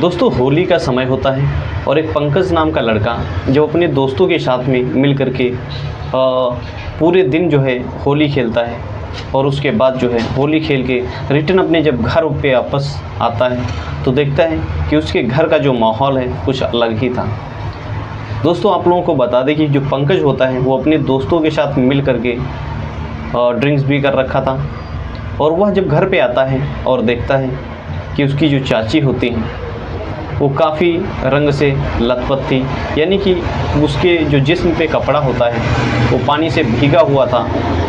दोस्तों होली का समय होता है और एक पंकज नाम का लड़का जो अपने दोस्तों के साथ में मिल कर के पूरे दिन जो है होली खेलता है और उसके बाद जो है होली खेल के रिटर्न अपने जब घर पे वापस आता है तो देखता है कि उसके घर का जो माहौल है कुछ अलग ही था। दोस्तों आप लोगों को बता दें कि जो पंकज होता है वो अपने दोस्तों के साथ मिल कर के ड्रिंक्स भी कर रखा था और वह जब घर पे आता है और देखता है कि उसकी जो चाची होती हैं वो काफ़ी रंग से लथपथ थी, यानी कि उसके जो जिस्म पे कपड़ा होता है वो पानी से भीगा हुआ था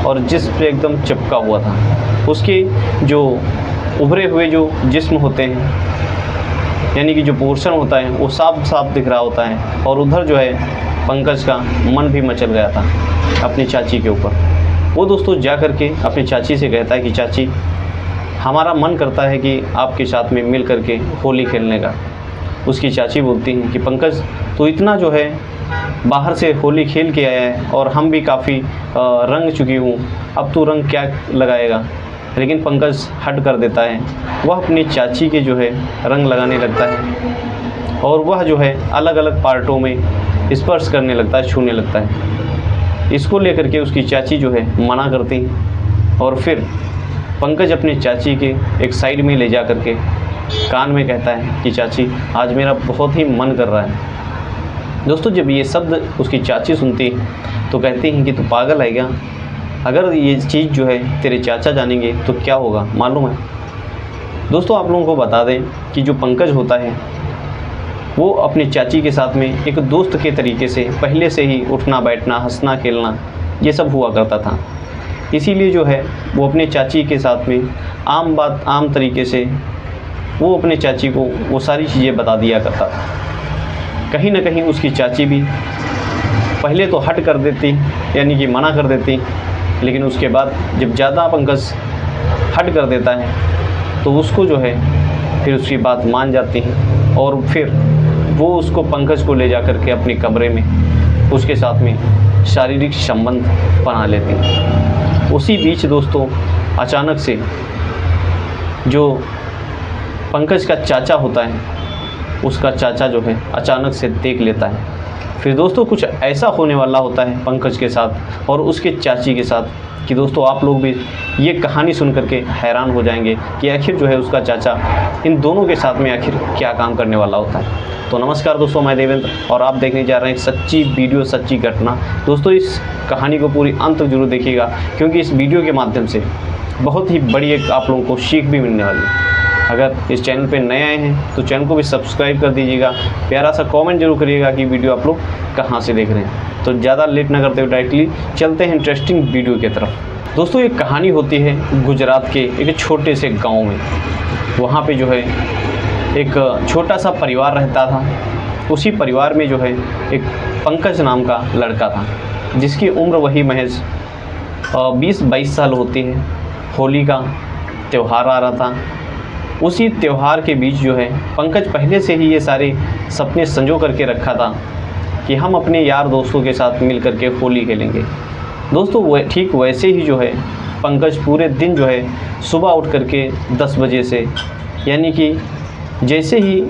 और जिस्म पे एकदम चिपका हुआ था। उसके जो उभरे हुए जो जिस्म होते हैं यानी कि जो पोर्शन होता है वो साफ साफ दिख रहा होता है और उधर जो है पंकज का मन भी मचल गया था अपनी चाची के ऊपर। वो दोस्तों जा कर के अपनी चाची से कहता है कि चाची हमारा मन करता है कि आपके साथ में मिल कर के होली खेलने का। उसकी चाची बोलती हैं कि पंकज तो इतना जो है बाहर से होली खेल के आया है और हम भी काफ़ी रंग चुकी हूँ, अब तू रंग क्या लगाएगा। लेकिन पंकज हट कर देता है, वह अपनी चाची के जो है रंग लगाने लगता है और वह जो है अलग अलग पार्टों में स्पर्श करने लगता है, छूने लगता है। इसको लेकर के उसकी चाची जो है मना करती हैं और फिर पंकज अपनी चाची के एक साइड में ले जा कर के कान में कहता है कि चाची आज मेरा बहुत ही मन कर रहा है। दोस्तों जब ये शब्द उसकी चाची सुनती है तो कहती हैं कि तू पागल है क्या, अगर ये चीज़ जो है तेरे चाचा जानेंगे तो क्या होगा मालूम है। दोस्तों आप लोगों को बता दें कि जो पंकज होता है वो अपनी चाची के साथ में एक दोस्त के तरीके से पहले से ही उठना बैठना हंसना खेलना ये सब हुआ करता था। इसीलिए जो है वो अपने चाची के साथ में आम तरीके से वो अपने चाची को वो सारी चीज़ें बता दिया करता था। कहीं ना कहीं उसकी चाची भी पहले तो हट कर देती यानी कि मना कर देती, लेकिन उसके बाद जब ज़्यादा पंकज हट कर देता है तो उसको जो है फिर उसकी बात मान जाती है और फिर वो उसको पंकज को ले जा कर के अपने कमरे में उसके साथ में शारीरिक संबंध बना लेती हैं। उसी बीच दोस्तों अचानक से जो पंकज का चाचा होता है उसका चाचा जो है अचानक से देख लेता है। फिर दोस्तों कुछ ऐसा होने वाला होता है पंकज के साथ और उसके चाची के साथ कि दोस्तों आप लोग भी ये कहानी सुन करके हैरान हो जाएंगे कि आखिर जो है उसका चाचा इन दोनों के साथ में आखिर क्या काम करने वाला होता है। तो नमस्कार दोस्तों, मैं देवेंद्र और आप देखने जा रहे हैं एक सच्ची वीडियो सच्ची घटना। दोस्तों इस कहानी को पूरी अंत तक जरूर देखिएगा क्योंकि इस वीडियो के माध्यम से बहुत ही बड़ी एक आप लोगों को सीख भी मिलने वाली है। अगर इस चैनल पे नए आए हैं तो चैनल को भी सब्सक्राइब कर दीजिएगा, प्यारा सा कमेंट जरूर करिएगा कि वीडियो आप लोग कहाँ से देख रहे हैं। तो ज़्यादा लेट ना करते हुए डायरेक्टली चलते हैं इंटरेस्टिंग वीडियो की तरफ। दोस्तों एक कहानी होती है गुजरात के एक छोटे से गांव में। वहाँ पे जो है एक छोटा सा परिवार रहता था। उसी परिवार में जो है एक पंकज नाम का लड़का था जिसकी उम्र वही महज 20-22 साल होती है। होली का त्यौहार आ रहा था। उसी त्यौहार के बीच जो है पंकज पहले से ही ये सारे सपने संजो करके रखा था कि हम अपने यार दोस्तों के साथ मिल करके होली खेलेंगे। दोस्तों वो ठीक वैसे ही जो है पंकज पूरे दिन जो है सुबह उठ करके 10 बजे से यानी कि जैसे ही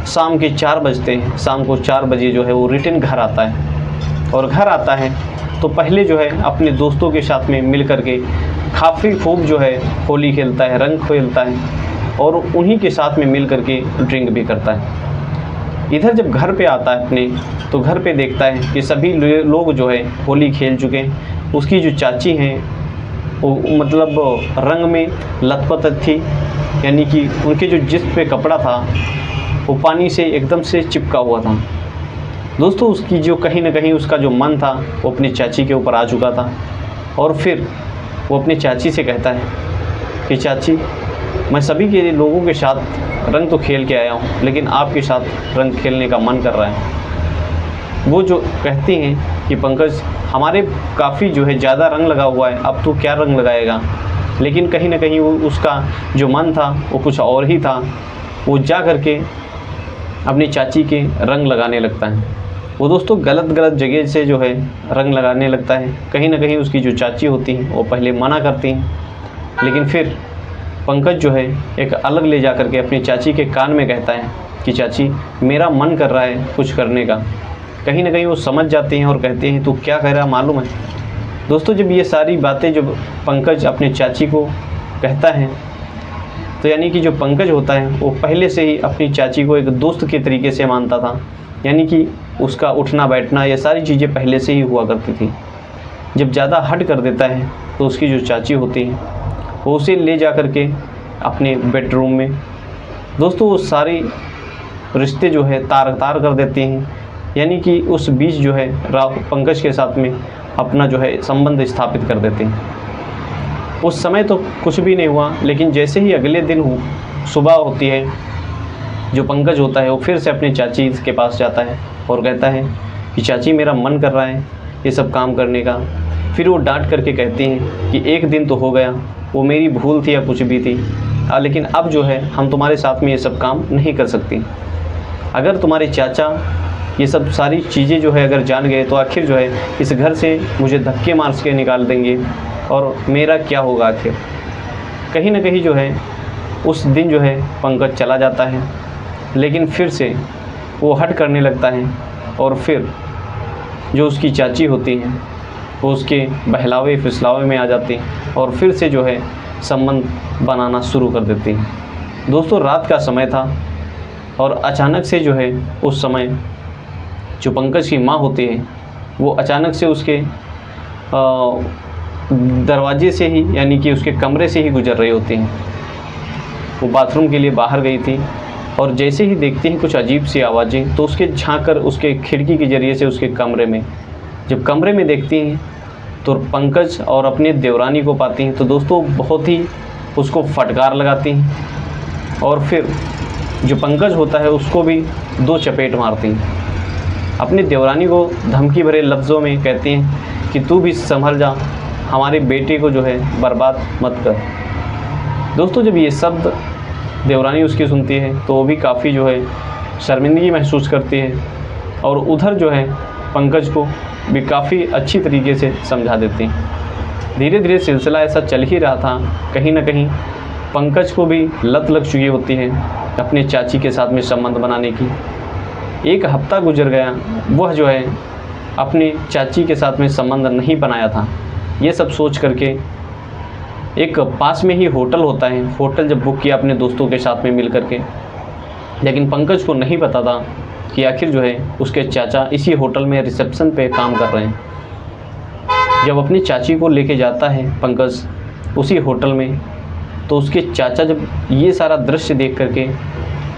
शाम के 4 बजते हैं, शाम को 4 बजे जो है वो रिटर्न घर आता है और घर आता है तो पहले जो है अपने दोस्तों के साथ में मिल करके काफ़ी खूब जो है होली खेलता है, रंग खेलता है और उन्हीं के साथ में मिल करके ड्रिंक भी करता है। इधर जब घर पे आता है अपने तो घर पे देखता है कि सभी लोग जो है होली खेल चुके हैं। उसकी जो चाची हैं वो मतलब रंग में लथपथ थी, यानी कि उनके जो जिस्म पे कपड़ा था वो पानी से एकदम से चिपका हुआ था। दोस्तों उसकी जो कहीं ना कहीं उसका जो मन था वो अपनी चाची के ऊपर आ चुका था और फिर वो अपनी चाची से कहता है कि चाची मैं सभी के लोगों के साथ रंग तो खेल के आया हूँ लेकिन आपके साथ रंग खेलने का मन कर रहा है। वो जो कहती हैं कि पंकज हमारे काफ़ी जो है ज़्यादा रंग लगा हुआ है, अब तू क्या रंग लगाएगा। लेकिन कहीं ना कहीं वो उसका जो मन था वो कुछ और ही था। वो जा करके अपनी चाची के रंग लगाने लगता है। वो दोस्तों गलत जगह से जो है रंग लगाने लगता है। कहीं ना कहीं उसकी जो चाची होती हैं वो पहले मना करती हैं, लेकिन फिर पंकज जो है एक अलग ले जा करके अपनी चाची के कान में कहता है कि चाची मेरा मन कर रहा है कुछ करने का। कहीं ना कहीं वो समझ जाते हैं और कहते हैं तू क्या कह रहा मालूम है। दोस्तों जब ये सारी बातें जब पंकज अपने चाची को कहता है तो यानी कि जो पंकज होता है वो पहले से ही अपनी चाची को एक दोस्त के तरीके से मानता था, यानी कि उसका उठना बैठना ये सारी चीज़ें पहले से ही हुआ करती थी। जब ज़्यादा हट कर देता है तो उसकी जो चाची होती है वो उसे ले जा कर के अपने बेडरूम में दोस्तों वो सारे रिश्ते जो है तार तार कर देते हैं, यानी कि उस बीच जो है पंकज के साथ में अपना जो है संबंध स्थापित कर देते हैं। उस समय तो कुछ भी नहीं हुआ, लेकिन जैसे ही अगले दिन सुबह होती है जो पंकज होता है वो फिर से अपनी चाची के पास जाता है और कहता है कि चाची मेरा मन कर रहा है ये सब काम करने का। फिर वो डांट करके कहती हैं कि एक दिन तो हो गया, वो मेरी भूल थी या कुछ भी थी, लेकिन अब जो है हम तुम्हारे साथ में ये सब काम नहीं कर सकती। अगर तुम्हारे चाचा ये सब सारी चीज़ें जो है अगर जान गए तो आखिर जो है इस घर से मुझे धक्के मार के निकाल देंगे और मेरा क्या होगा आखिर। कहीं ना कहीं जो है उस दिन जो है पंकज चला जाता है, लेकिन फिर से वो हट करने लगता है और फिर जो उसकी चाची होती हैं वो उसके बहलावे फिसलावे में आ जाती और फिर से जो है संबंध बनाना शुरू कर देती हैं। दोस्तों रात का समय था और अचानक से जो है उस समय जो पंकज की माँ होती है वो अचानक से उसके दरवाजे से ही यानी कि उसके कमरे से ही गुजर रही होती हैं। वो बाथरूम के लिए बाहर गई थी और जैसे ही देखती हैं कुछ अजीब सी आवाज़ें तो उसके झांक कर उसके खिड़की के ज़रिए से उसके कमरे में जब कमरे में देखती हैं तो पंकज और अपने देवरानी को पाती हैं। तो दोस्तों बहुत ही उसको फटकार लगाती हैं और फिर जो पंकज होता है उसको भी 2 चपेट मारती हैं। अपनी देवरानी को धमकी भरे लफ्ज़ों में कहती हैं कि तू भी संभल जा, हमारे बेटे को जो है बर्बाद मत कर। दोस्तों जब ये शब्द देवरानी उसकी सुनती है तो वो भी काफ़ी जो है शर्मिंदगी महसूस करती है और उधर जो है पंकज को भी काफ़ी अच्छी तरीके से समझा देती हैं। धीरे धीरे सिलसिला ऐसा चल ही रहा था, कहीं ना कहीं पंकज को भी लत लग चुकी होती है अपने चाची के साथ में संबंध बनाने की। 1 हफ्ता गुजर गया, वह जो है अपनी चाची के साथ में संबंध नहीं बनाया था। ये सब सोच करके एक पास में ही होटल होता है, होटल जब बुक किया अपने दोस्तों के साथ में मिल करके, लेकिन पंकज को नहीं पता था कि आखिर जो है उसके चाचा इसी होटल में रिसेप्शन पे काम कर रहे हैं। जब अपनी चाची को लेके जाता है पंकज उसी होटल में तो उसके चाचा जब ये सारा दृश्य देख करके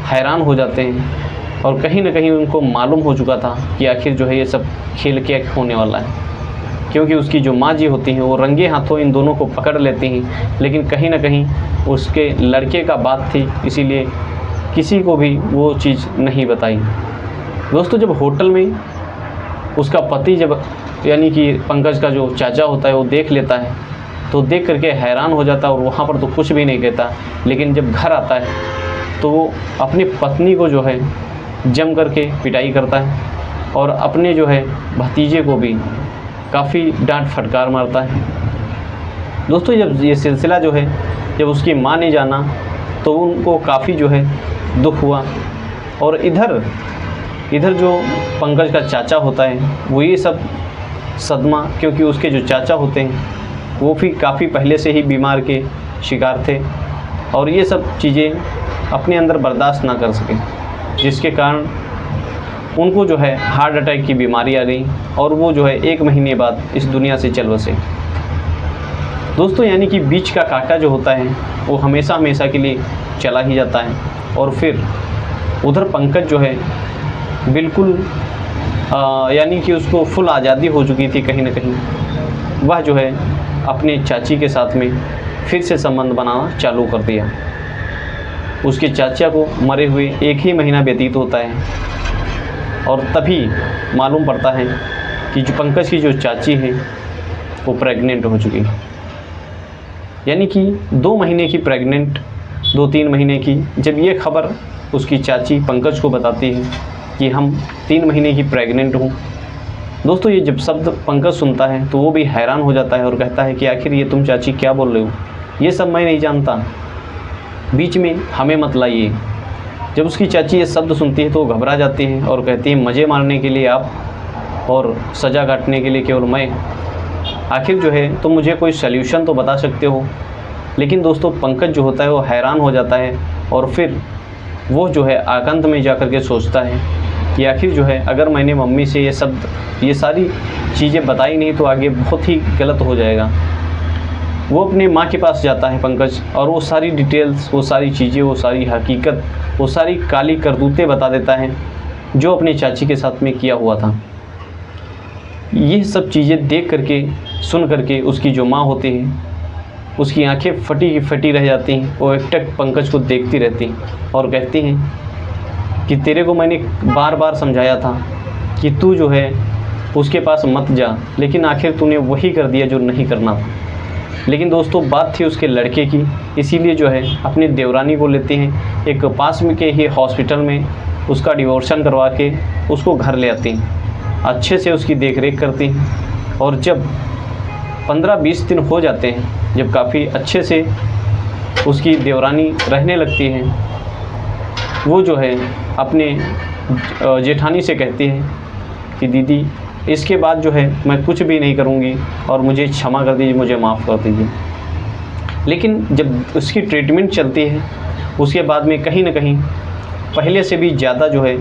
हैरान हो जाते हैं और कहीं ना कहीं उनको मालूम हो चुका था कि आखिर जो है ये सब खेल क्या होने वाला है, क्योंकि उसकी जो माँ जी होती हैं वो रंगे हाथों इन दोनों को पकड़ लेती हैं, लेकिन कहीं ना कहीं उसके लड़के का बात थी इसीलिए किसी को भी वो चीज़ नहीं बताई। दोस्तों जब होटल में उसका पति जब यानी कि पंकज का जो चाचा होता है वो देख लेता है तो देख करके हैरान हो जाता है और वहाँ पर तो कुछ भी नहीं कहता, लेकिन जब घर आता है तो वो अपनी पत्नी को जो है जम करके पिटाई करता है और अपने जो है भतीजे को भी काफ़ी डांट फटकार मारता है। दोस्तों जब ये सिलसिला जो है जब उसकी माँ ने जाना तो उनको काफ़ी जो है दुख हुआ और इधर जो पंकज का चाचा होता है वो ये सब सदमा, क्योंकि उसके जो चाचा होते हैं वो भी काफ़ी पहले से ही बीमार के शिकार थे और ये सब चीज़ें अपने अंदर बर्दाश्त ना कर सके, जिसके कारण उनको जो है हार्ट अटैक की बीमारी आ गई और वो जो है 1 महीने बाद इस दुनिया से चल बसे। दोस्तों यानी कि बीच का कांटा जो होता है वो हमेशा हमेशा के लिए चला ही जाता है और फिर उधर पंकज जो है बिल्कुल यानी कि उसको फुल आज़ादी हो चुकी थी। कहीं ना कहीं वह जो है अपने चाची के साथ में फिर से संबंध बनाना चालू कर दिया। उसके चाचा को मरे हुए 1 ही महीना व्यतीत होता है और तभी मालूम पड़ता है कि जो पंकज की जो चाची है वो प्रेग्नेंट हो चुकी है, यानी कि 2 महीने की प्रेग्नेंट, 2-3 महीने की। जब ये खबर उसकी चाची पंकज को बताती है कि हम 3 महीने की प्रेग्नेंट हूँ, दोस्तों ये जब शब्द पंकज सुनता है तो वो भी हैरान हो जाता है और कहता है कि आखिर ये तुम चाची क्या बोल रहे हो, ये सब मैं नहीं जानता। बीच में हमें मत लाइए। जब उसकी चाची ये शब्द सुनती है तो वो घबरा जाती है और कहती है मज़े मारने के लिए आप और सज़ा काटने के लिए केवल मैं, आखिर जो है तुम मुझे कोई सल्यूशन तो बता सकते हो। लेकिन दोस्तों पंकज जो होता है वो हैरान हो जाता है और फिर वो जो है आकंत में जा कर के सोचता है कि आखिर जो है अगर मैंने मम्मी से ये सारी चीज़ें बताई नहीं तो आगे बहुत ही गलत हो जाएगा। वो अपने माँ के पास जाता है पंकज और वो सारी डिटेल्स, वो सारी चीज़ें, वो सारी हकीकत, वो सारी काली करतूतें बता देता है जो अपनी चाची के साथ में किया हुआ था। ये सब चीज़ें देख करके, सुन करके उसकी जो माँ होती है उसकी आंखें फटी की फटी रह जाती हैं। वो एकटक पंकज को देखती रहती और कहती हैं कि तेरे को मैंने बार बार समझाया था कि तू जो है उसके पास मत जा, लेकिन आखिर तूने वही कर दिया जो नहीं करना था। लेकिन दोस्तों बात थी उसके लड़के की, इसीलिए जो है अपनी देवरानी को लेते हैं, एक पास में के ही हॉस्पिटल में उसका डिवोर्सन करवा के उसको घर ले आती हैं, अच्छे से उसकी देख रेख करती हैं। और जब 15-20 दिन हो जाते हैं, जब काफ़ी अच्छे से उसकी देवरानी रहने लगती है, वो जो है अपने जेठानी से कहती है कि दीदी इसके बाद जो है मैं कुछ भी नहीं करूँगी और मुझे क्षमा कर दीजिए, मुझे माफ़ कर दीजिए। लेकिन जब उसकी ट्रीटमेंट चलती है उसके बाद में कहीं ना कहीं पहले से भी ज़्यादा जो है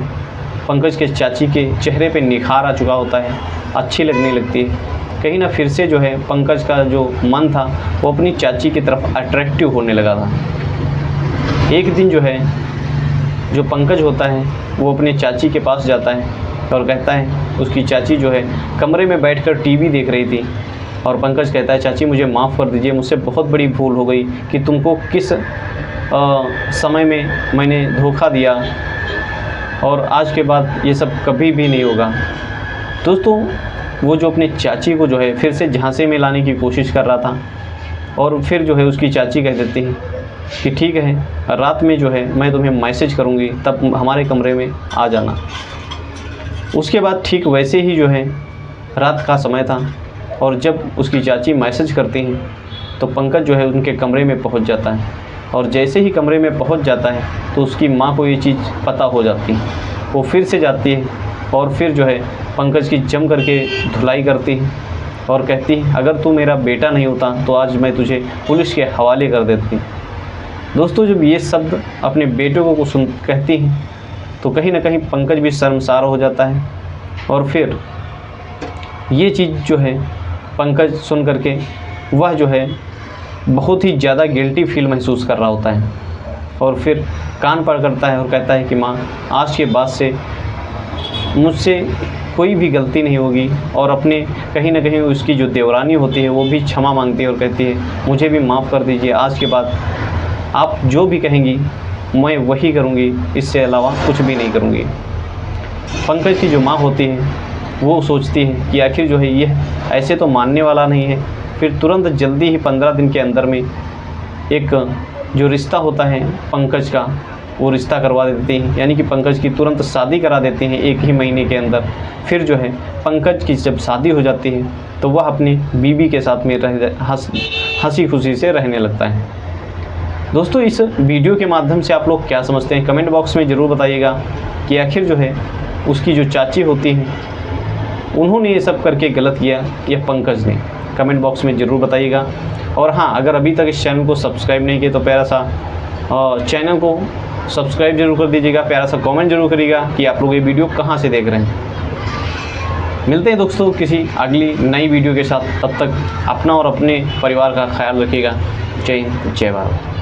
पंकज के चाची के चेहरे पे निखार आ चुका होता है, अच्छी लगने लगती है। कहीं ना फिर से जो है पंकज का जो मन था वो अपनी चाची की तरफ अट्रैक्टिव होने लगा था। एक दिन जो है जो पंकज होता है वो अपने चाची के पास जाता है और कहता है, उसकी चाची जो है कमरे में बैठकर टीवी देख रही थी और पंकज कहता है चाची मुझे माफ़ कर दीजिए, मुझसे बहुत बड़ी भूल हो गई कि तुमको किस समय में मैंने धोखा दिया और आज के बाद ये सब कभी भी नहीं होगा। दोस्तों वो जो अपनी चाची को जो है फिर से झांसे में लाने की कोशिश कर रहा था और फिर जो है उसकी चाची कह देती है कि ठीक है, रात में जो है मैं तुम्हें मैसेज करूँगी, तब हमारे कमरे में आ जाना। उसके बाद ठीक वैसे ही जो है रात का समय था और जब उसकी चाची मैसेज करती हैं तो पंकज जो है उनके कमरे में पहुंच जाता है और जैसे ही कमरे में पहुंच जाता है तो उसकी माँ को ये चीज़ पता हो जाती है। वो फिर से जाती है और फिर जो है पंकज की जम करके धुलाई करती है और कहती है अगर तू मेरा बेटा नहीं होता तो आज मैं तुझे पुलिस के हवाले कर देती। दोस्तों जब ये शब्द अपने बेटों को सुन कहती हैं तो कहीं ना कहीं पंकज भी शर्मसार हो जाता है और फिर ये चीज़ जो है पंकज सुन करके वह जो है बहुत ही ज़्यादा गिल्टी फील महसूस कर रहा होता है और फिर कान पकड़ करता है और कहता है कि माँ आज के बाद से मुझसे कोई भी गलती नहीं होगी। और अपने कहीं ना कहीं उसकी जो देवरानी होती है वो भी क्षमा मांगती है और कहती है मुझे भी माफ़ कर दीजिए, आज के बाद आप जो भी कहेंगी मैं वही करूँगी, इससे अलावा कुछ भी नहीं करूँगी। पंकज की जो माँ होती है वो सोचती है कि आखिर जो है यह ऐसे तो मानने वाला नहीं है, फिर तुरंत जल्दी ही 15 दिन के अंदर में एक जो रिश्ता होता है पंकज का वो रिश्ता करवा देते हैं, यानी कि पंकज की तुरंत शादी करा देते हैं 1 ही महीने के अंदर। फिर जो है पंकज की जब शादी हो जाती है तो वह अपनी बीवी के साथ में हंसी खुशी से रहने लगता है। दोस्तों इस वीडियो के माध्यम से आप लोग क्या समझते हैं, कमेंट बॉक्स में ज़रूर बताइएगा कि आखिर जो है उसकी जो चाची होती हैं उन्होंने ये सब करके गलत किया या पंकज ने, कमेंट बॉक्स में ज़रूर बताइएगा। और हाँ, अगर अभी तक इस चैनल को सब्सक्राइब नहीं किया तो प्यारा सा चैनल को सब्सक्राइब जरूर कर दीजिएगा, प्यारा सा कमेंट जरूर करिएगा कि आप लोग ये वीडियो कहाँ से देख रहे हैं। मिलते हैं दोस्तों किसी अगली नई वीडियो के साथ, तब तक अपना और अपने परिवार का ख्याल रखिएगा। जय हिंद, जय भारत।